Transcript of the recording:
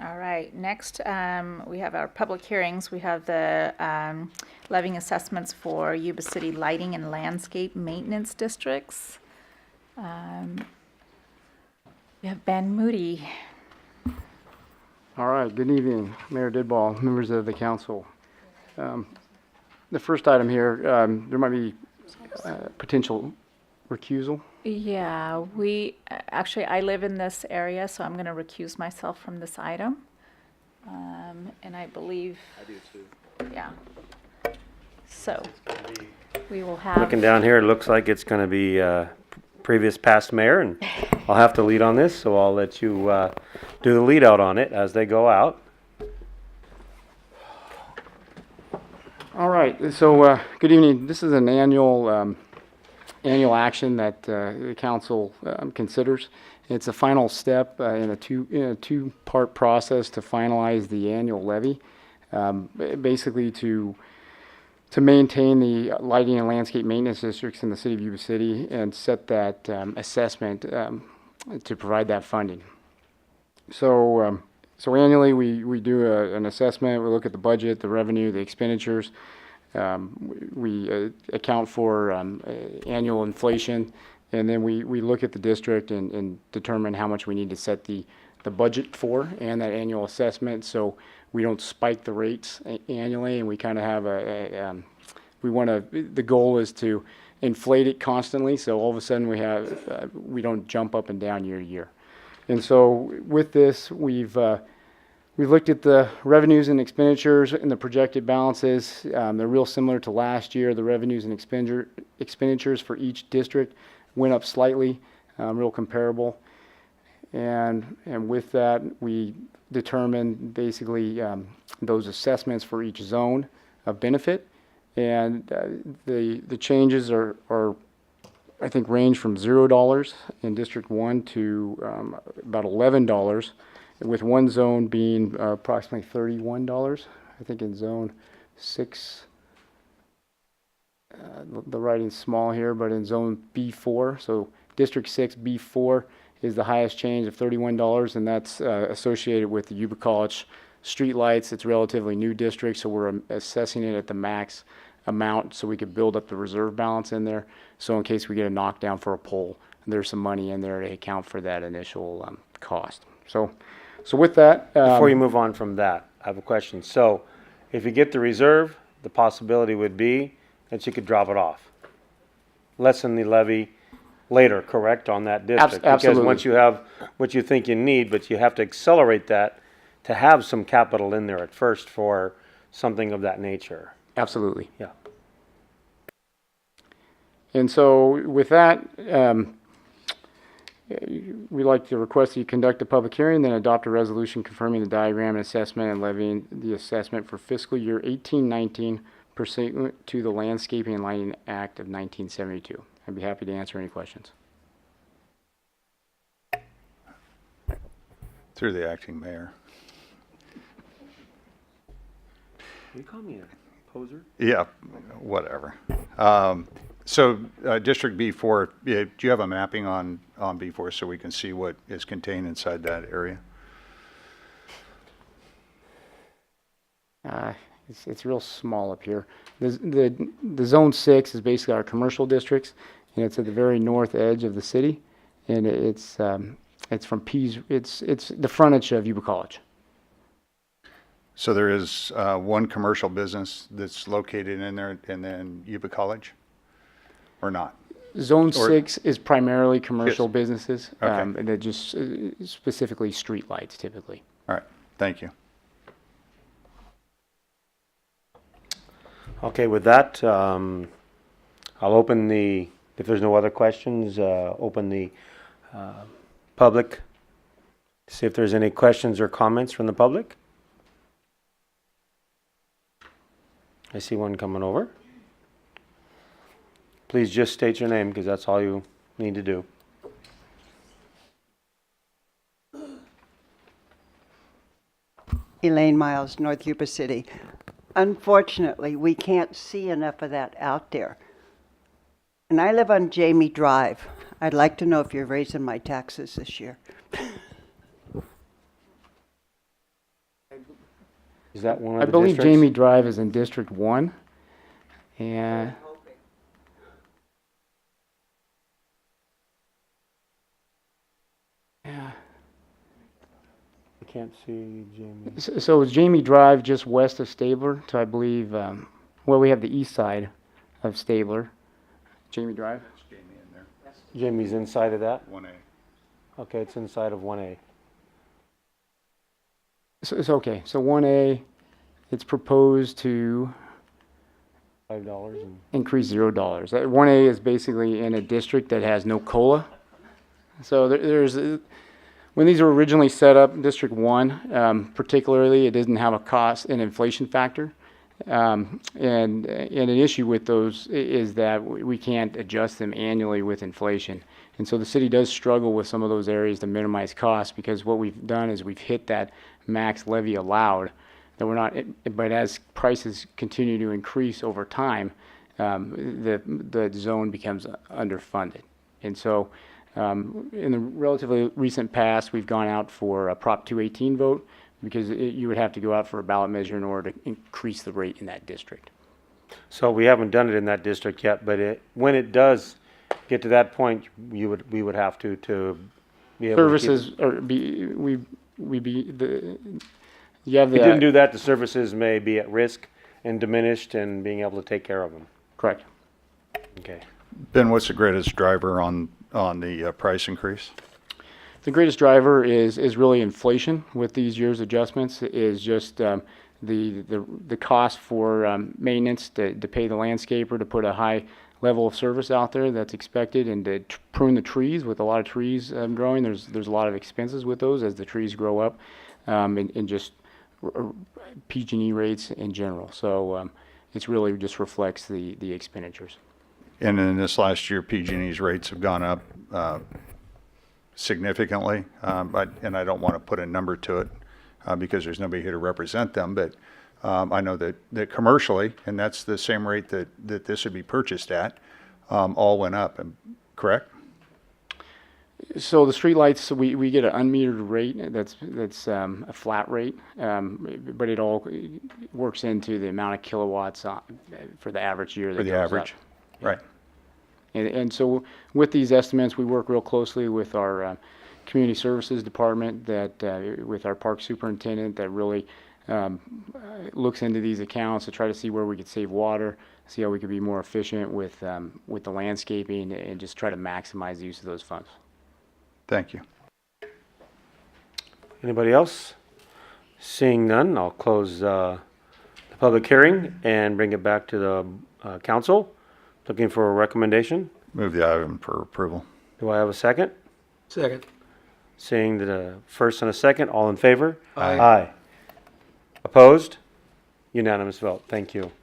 All right, next we have our public hearings. We have the levying assessments for Yuba City lighting and landscape maintenance districts. We have Ben Moody. All right, good evening, Mayor Didball, members of the council. The first item here, there might be potential recusal. Yeah, actually, I live in this area, so I'm going to recuse myself from this item. And I believe. I do too. Yeah. So we will have. Looking down here, it looks like it's going to be previous past mayor, and I'll have to lead on this, so I'll let you do the lead out on it as they go out. All right, so good evening. This is an annual action that the council considers. It's a final step in a two-part process to finalize the annual levy, basically to maintain the lighting and landscape maintenance districts in the city of Yuba City and set that assessment to provide that funding. So annually we do an assessment. We look at the budget, the revenue, the expenditures. We account for annual inflation, and then we look at the district and determine how much we need to set the budget for and that annual assessment, so we don't spike the rates annually, and we kind of have the goal is to inflate it constantly, so all of a sudden we don't jump up and down year to year. And so with this, we've looked at the revenues and expenditures and the projected balances. They're real similar to last year. The revenues and expenditures for each district went up slightly, real comparable. And with that, we determined basically those assessments for each zone of benefit. And the changes are I think range from $0 in District 1 to about $11, with one zone being approximately $31. I think in Zone 6, the writing's small here, but in Zone B4, so District 6 B4 is the highest change of $31, and that's associated with the Yuba College streetlights. It's a relatively new district, so we're assessing it at the max amount so we could build up the reserve balance in there. So in case we get a knockdown for a pole, there's some money in there to account for that initial cost. So with that, Before you move on from that, I have a question. So if you get the reserve, the possibility would be that you could drop it off. Lessen the levy later, correct, on that district? Absolutely. Because once you have what you think you need, but you have to accelerate that to have some capital in there at first for something of that nature. absolutely. Yeah. And so with that, we'd like to request that you conduct a public hearing, then adopt a resolution confirming the diagram and assessment and levying the assessment for fiscal year 18-19 pursuant to the Landscaping and Lighting Act of 1972. I'd be happy to answer any questions. Through the acting mayor. You call me a poser? Yeah, whatever. So District B4, do you have a mapping on B4 so we can see what is contained inside that area? It's real small up here. The Zone 6 is basically our commercial districts, and it's at the very north edge of the city, and it's from Pease. It's the frontage of Yuba College. So there is one commercial business that's located in there, and then Yuba College, or not? Zone 6 is primarily commercial Yes. businesses, Okay. and they're just specifically street lights typically. All right, thank you. Okay, with that, I'll open if there's no other questions, open the public. See if there's any questions or comments from the public. I see one coming over. Please just state your name because that's all you need to do. Elaine Miles, North Yuba City. Unfortunately, we can't see enough of that out there. And I live on Jamie Drive. I'd like to know if you're raising my taxes this year. Is that one of I the believe districts? Jamie Drive is in District 1. And yeah. I can't see Jamie. So is Jamie Drive just west of Stabler to, I believe, well, we have the east side of Stabler. Jamie Drive? That's Jamie in there. Jamie's inside of that? 1A. Okay, it's inside of 1A. So it's okay. So 1A, it's proposed to $5 and increase $0. 1A is basically in a district that has no COLA. So there's when these were originally set up, District 1 particularly, it doesn't have a cost and inflation factor. And an issue with those is that we can't adjust them annually with inflation. And so the city does struggle with some of those areas to minimize costs, because what we've done is we've hit that max levy allowed, that we're not, but as prices continue to increase over time, the zone becomes underfunded. And so in the relatively recent past, we've gone out for a Prop 218 vote, because you would have to go out for a ballot measure in order to increase the rate in that district. so we haven't done it in that district yet, but when it does get to that point, we would have to be able to keep. Services are you have If we didn't the, do that, the services may be at risk and diminished in being able to take care of them. correct. Okay. Ben, what's the greatest driver on the price increase? The greatest driver is really inflation with these year's adjustments, is just the cost for maintenance to pay the landscaper to put a high level of service out there that's expected, and to prune the trees. With a lot of trees growing, there's a lot of expenses with those as the trees grow up, and just PG&E rates in general. So it's really just reflects the expenditures. And in this last year, PG&E's rates have gone up significantly, and I don't want to put a number to it because there's nobody here to represent them, but I know that commercially, and that's the same rate that this would be purchased at, all went up, correct? So the streetlights, we get an unmetered rate that's a flat rate, but it all works into the amount of kilowatts for the average year. For the average, right. And so with these estimates, we work real closely with our community services department, with our park superintendent, that really looks into these accounts to try to see where we could save water, see how we could be more efficient with the landscaping, and just try to maximize the use of those funds. Thank you. Anybody else? Seeing none, I'll close the public hearing and bring it back to the council. Looking for a recommendation. Move the item for approval. Do I have a second? Second. Seeing the first and a second, all in favor? Aye. Aye. Opposed? Unanimous vote. Thank you.